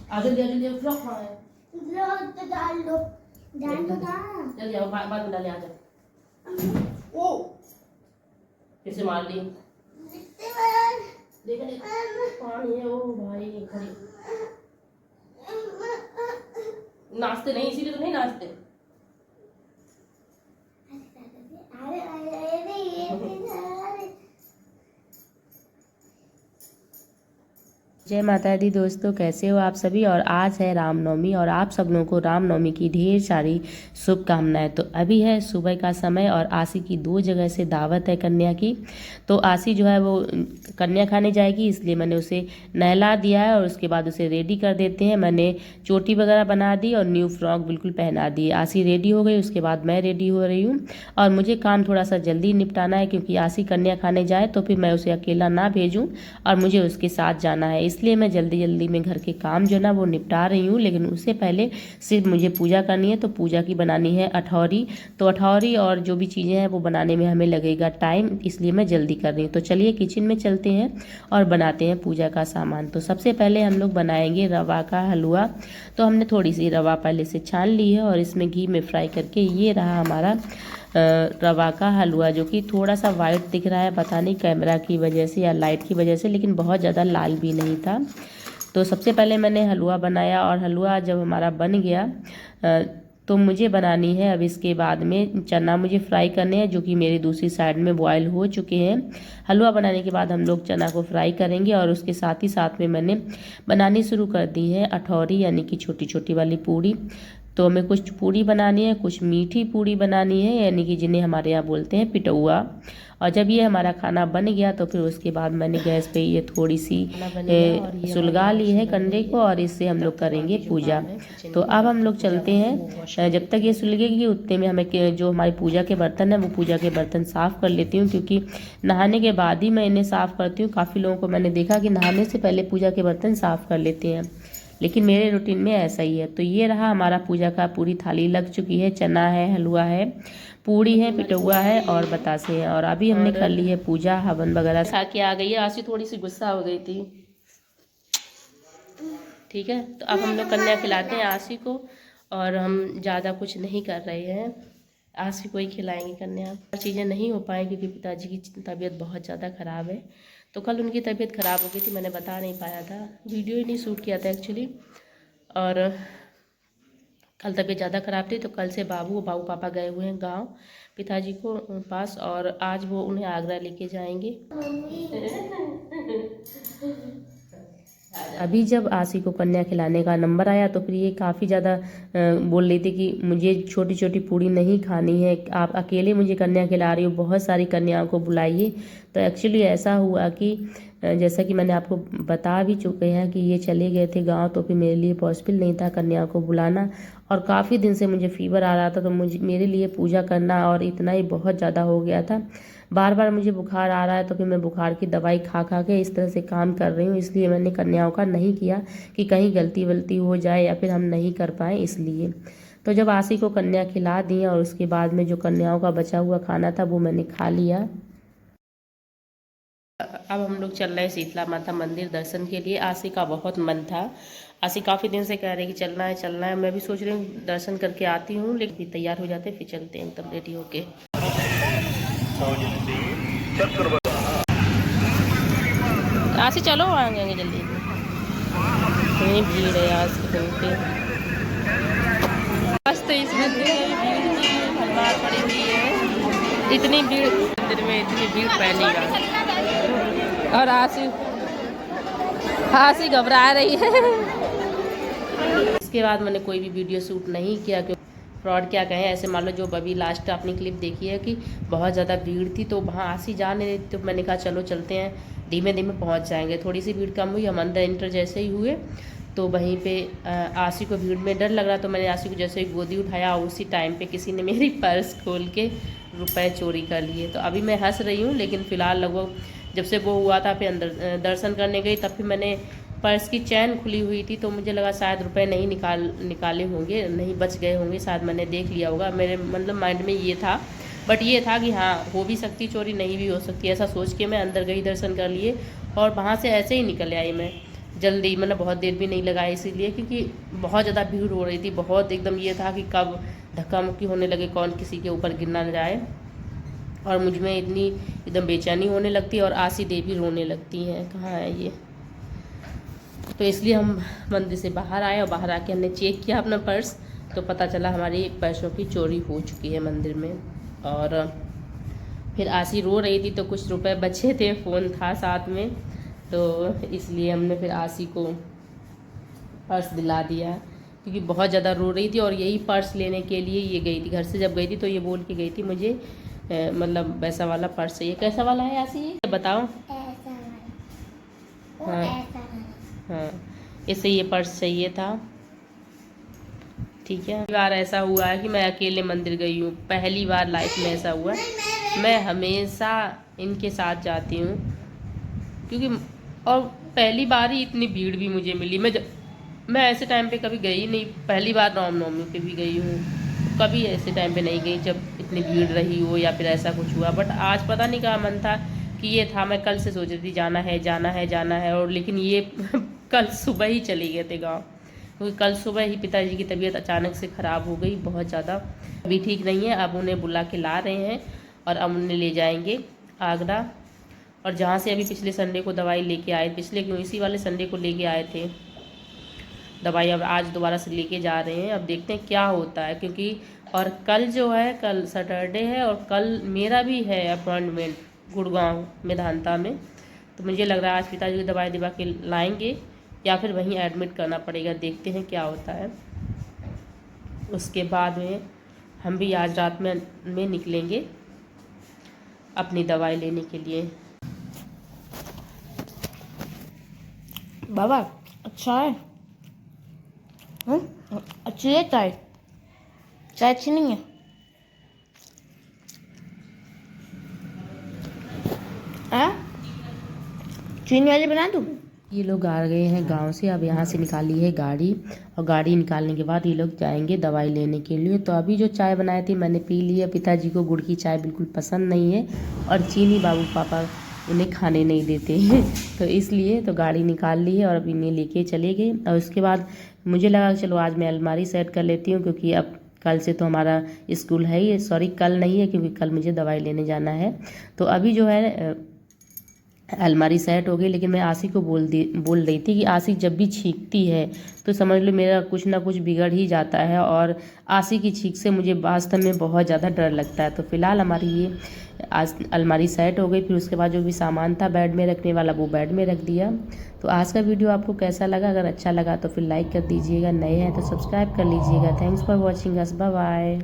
आगे जल्दी फ्रॉक कहाँ है? तो डाल दो जल्दी आओ, बाद में डाले, आ जाओ। ओ कैसे मार दी, देख पानी है। ओ भाई खड़ी नाचते नहीं, इसीलिए तो नहीं नाचते। जय माता दी दोस्तों, कैसे हो आप सभी। और आज है रामनवमी और आप सब लोगों को रामनवमी की ढेर सारी शुभकामनाएं। तो अभी है सुबह का समय और आशी की 2 जगह से दावत है कन्या की। तो आशी जो है वो कन्या खाने जाएगी, इसलिए मैंने उसे नहला दिया है और उसके बाद उसे रेडी कर देते हैं। मैंने चोटी वगैरह बना दी और न्यू फ्रॉक बिल्कुल पहना दी। आशी रेडी हो गई, उसके बाद मैं रेडी हो रही हूँ और मुझे काम थोड़ा सा जल्दी निपटाना है, क्योंकि आशी कन्या खाने जाए तो फिर मैं उसे अकेला ना भेजूँ और मुझे उसके साथ जाना है। इसलिए मैं जल्दी जल्दी में घर के काम जो ना वो निपटा रही हूँ। लेकिन उससे पहले सिर्फ मुझे पूजा करनी है, तो पूजा की बनानी है अठौरी। तो अठौरी और जो भी चीज़ें हैं वो बनाने में हमें लगेगा टाइम, इसलिए मैं जल्दी कर रही हूँ। तो चलिए किचन में चलते हैं और बनाते हैं पूजा का सामान। तो सबसे पहले हम लोग बनाएंगे रवा का हलवा। तो हमने थोड़ी सी रवा पहले से छान ली है और इसमें घी में फ्राई करके ये रहा हमारा रवा का हलवा, जो कि थोड़ा सा वाइट दिख रहा है, पता नहीं कैमरा की वजह से या लाइट की वजह से, लेकिन बहुत ज़्यादा लाल भी नहीं था। तो सबसे पहले मैंने हलवा बनाया और हलवा जब हमारा बन गया तो मुझे बनानी है अब इसके बाद में चना मुझे फ्राई करने हैं, जो कि मेरी दूसरी साइड में बॉयल हो चुके हैं। हलवा बनाने के बाद हम लोग चना को फ्राई करेंगे और उसके साथ ही साथ में मैंने बनानी शुरू कर दी है अठौरी, यानी कि छोटी छोटी वाली पूड़ी। तो हमें कुछ पूड़ी बनानी है, कुछ मीठी पूड़ी बनानी है, यानी कि जिन्हें हमारे यहाँ बोलते हैं पिटौआ। और जब ये हमारा खाना बन गया तो फिर उसके बाद मैंने गैस पे ये थोड़ी सी सुलगा ली है कंडे को और इससे हम लोग करेंगे पूजा। तो अब हम लोग चलते हैं, जब तक ये सुलगेगी उतने में हमें जो हमारी पूजा के बर्तन है वो पूजा के बर्तन साफ़ कर लेती हूँ, क्योंकि नहाने के बाद ही मैं इन्हें साफ़ करती हूँ। काफ़ी लोगों को मैंने देखा कि नहाने से पहले पूजा के बर्तन साफ़ कर लेते हैं, लेकिन मेरे रूटीन में ऐसा ही है। तो ये रहा हमारा पूजा का, पूरी थाली लग चुकी है। चना है, हलवा है, पूड़ी है, पिटौआ है और बतासे हैं। और अभी हमने कर ली है पूजा, हवन वगैरह खा के आ गई है। आशी थोड़ी सी गुस्सा हो गई थी, ठीक है। तो अब हम लोग कन्या खिलाते हैं आशी को और हम ज़्यादा कुछ नहीं कर रहे हैं, आशी को ही खिलाएंगे कन्या। चीज़ें नहीं हो पाए क्योंकि पिताजी की तबीयत बहुत ज़्यादा ख़राब है। तो कल उनकी तबीयत ख़राब हो गई थी, मैंने बता नहीं पाया था, वीडियो ही नहीं शूट किया था एक्चुअली। और कल तबीयत ज़्यादा ख़राब थी तो कल से बाबू पापा गए हुए हैं गांव पिताजी को पास, और आज वो उन्हें आगरा लेके जाएंगे। अभी जब आशी को कन्या खिलाने का नंबर आया तो फिर ये काफ़ी ज़्यादा बोल रही थी कि मुझे छोटी छोटी पूड़ी नहीं खानी है, आप अकेले मुझे कन्या खिला रही हो, बहुत सारी कन्याओं को बुलाइए। तो एक्चुअली ऐसा हुआ कि जैसा कि मैंने आपको बता भी चुके हैं कि ये चले गए थे गांव, तो फिर मेरे लिए पॉसिबल नहीं था कन्याओं को बुलाना। और काफ़ी दिन से मुझे फीवर आ रहा था, तो मुझे मेरे लिए पूजा करना और इतना ही बहुत ज़्यादा हो गया था। बार बार मुझे बुखार आ रहा है, तो फिर मैं बुखार की दवाई खा खा के इस तरह से काम कर रही हूँ। इसलिए मैंने कन्याओं का नहीं किया कि कहीं गलती वलती हो जाए या फिर हम नहीं कर पाएँ, इसलिए। तो जब आशी को कन्या खिला दी और उसके बाद में जो कन्याओं का बचा हुआ खाना था वो मैंने खा लिया। अब हम लोग चल रहे हैं शीतला माता मंदिर दर्शन के लिए। आशी का बहुत मन था, आशी काफ़ी दिन से कह रही कि चलना है चलना है। मैं भी सोच रही हूँ दर्शन करके आती हूँ, लेकिन तैयार हो जाते फिर चलते हैं एकदम रेडी होके। आशी चलो आएंगे जल्दी, इतनी भीड़ है आज के दिन पे। आज तो इस मंदिर में भीड़ की भरमार पड़ी हुई है, इतनी भीड़ मंदिर में, इतनी भीड़ फैलेगा। और आशी घबरा रही है। इसके बाद मैंने कोई भी वीडियो शूट नहीं किया, क्योंकि फ्रॉड क्या कहें, ऐसे मान लो जो अभी लास्ट अपनी क्लिप देखी है कि बहुत ज़्यादा भीड़ थी, तो वहाँ आशी जा नहीं रही, तो मैंने कहा चलो चलते हैं, धीमे धीमे पहुँच जाएंगे। थोड़ी सी भीड़ कम हुई, हम अंदर इंटर जैसे ही हुए तो वहीं पे आशी को भीड़ में डर लग रहा, तो मैंने आशी को जैसे ही गोदी उठाया उसी टाइम पे किसी ने मेरी पर्स खोल के रुपए चोरी कर लिए। तो अभी मैं हंस रही हूँ, लेकिन फ़िलहाल लगभग जब से वो हुआ था फिर अंदर दर्शन करने गई, तब फिर मैंने पर्स की चैन खुली हुई थी, तो मुझे लगा शायद रुपए नहीं निकाले होंगे, नहीं बच गए होंगे, शायद मैंने देख लिया होगा। मेरे मतलब माइंड में ये था, बट ये था कि हाँ हो भी सकती चोरी, नहीं भी हो सकती, ऐसा सोच के मैं अंदर गई, दर्शन कर लिए और वहाँ से ऐसे ही निकल आई मैं। जल्दी, मतलब बहुत देर भी नहीं लगाया, इसीलिए क्योंकि बहुत ज़्यादा भीड़ हो रही थी, बहुत एकदम ये था कि कब धक्का मुक्की होने लगे, कौन किसी के ऊपर गिर ना जाए। और मुझ में इतनी एकदम बेचैनी होने लगती है और आसी देवी रोने लगती हैं, कहाँ है ये। तो इसलिए हम मंदिर से बाहर आए और बाहर आके हमने चेक किया अपना पर्स, तो पता चला हमारी पैसों की चोरी हो चुकी है मंदिर में। और फिर आसी रो रही थी तो कुछ रुपए बचे थे, फ़ोन था साथ में, तो इसलिए हमने फिर आसी को पर्स दिला दिया, क्योंकि बहुत ज़्यादा रो रही थी। और यही पर्स लेने के लिए ये गई थी, घर से जब गई थी तो ये बोल के गई थी मुझे मतलब वैसा वाला पर्स चाहिए। कैसा वाला है आसी, ये बताओ। ऐसा वाला, हाँ ऐसा वाला। हाँ, इसे ये पर्स चाहिए था, ठीक है। बार ऐसा हुआ है कि मैं अकेले मंदिर गई हूँ, पहली बार लाइफ में ऐसा हुआ है। मैं हमेशा इनके साथ जाती हूँ, क्योंकि और पहली बार ही इतनी भीड़ भी मुझे मिली। मैं ऐसे टाइम पे कभी गई नहीं, पहली बार रामनवमी पे भी गई हूँ, कभी ऐसे टाइम पे नहीं गई जब इतनी भीड़ रही हो या फिर ऐसा कुछ हुआ। बट आज पता नहीं क्या मन था कि ये था, मैं कल से सोच रही थी जाना है जाना है जाना है, और लेकिन ये कल सुबह ही चले गए थे गाँव, क्योंकि कल सुबह ही पिताजी की तबीयत अचानक से ख़राब हो गई बहुत ज़्यादा, अभी ठीक नहीं है। अब उन्हें बुला के ला रहे हैं और अब उन्हें ले जाएंगे आगरा, और जहाँ से अभी पिछले संडे को दवाई लेके आए, पिछले क्यों इसी वाले संडे को लेके आए थे दवाई, अब आज दोबारा से लेके जा रहे हैं। अब देखते हैं क्या होता है, क्योंकि और कल जो है, कल सैटरडे है और कल मेरा भी है अपॉइंटमेंट गुड़गांव मेदांता में। तो मुझे लग रहा है आज पिताजी को दवाई दिवा के लाएंगे या फिर वहीं एडमिट करना पड़ेगा, देखते हैं क्या होता है। उसके बाद में हम भी आज रात में निकलेंगे अपनी दवाई लेने के लिए। बाबा अच्छा है, अच्छी है चाय, चाय अच्छी नहीं है। चीनी वाली बना दूँ। ये लोग आ गए हैं गांव से, अब यहाँ से निकाली है गाड़ी, और गाड़ी निकालने के बाद ये लोग जाएंगे दवाई लेने के लिए। तो अभी जो चाय बनाई थी मैंने पी ली है, पिताजी को गुड़ की चाय बिल्कुल पसंद नहीं है, और चीनी बाबू पापा उन्हें खाने नहीं देते हैं तो इसलिए तो गाड़ी निकाल ली है और अब इन्हें लेके चले गए। और उसके बाद मुझे लगा चलो आज मैं अलमारी सेट कर लेती हूँ, क्योंकि अब कल से तो हमारा स्कूल है ही, सॉरी कल नहीं है, क्योंकि कल मुझे दवाई लेने जाना है। तो अभी जो है अलमारी सेट हो गई, लेकिन मैं आशी को बोल रही थी कि आशी जब भी छींकती है तो समझ लो मेरा कुछ ना कुछ बिगड़ ही जाता है, और आशी की छींक से मुझे वास्तव में बहुत ज़्यादा डर लगता है। तो फिलहाल हमारी ये आज अलमारी सेट हो गई। फिर उसके बाद जो भी सामान था बेड में रखने वाला वो बेड में रख दिया। तो आज का वीडियो आपको कैसा लगा, अगर अच्छा लगा तो फिर लाइक कर दीजिएगा, नए हैं तो सब्सक्राइब कर लीजिएगा। Thanks for watching us, bye bye.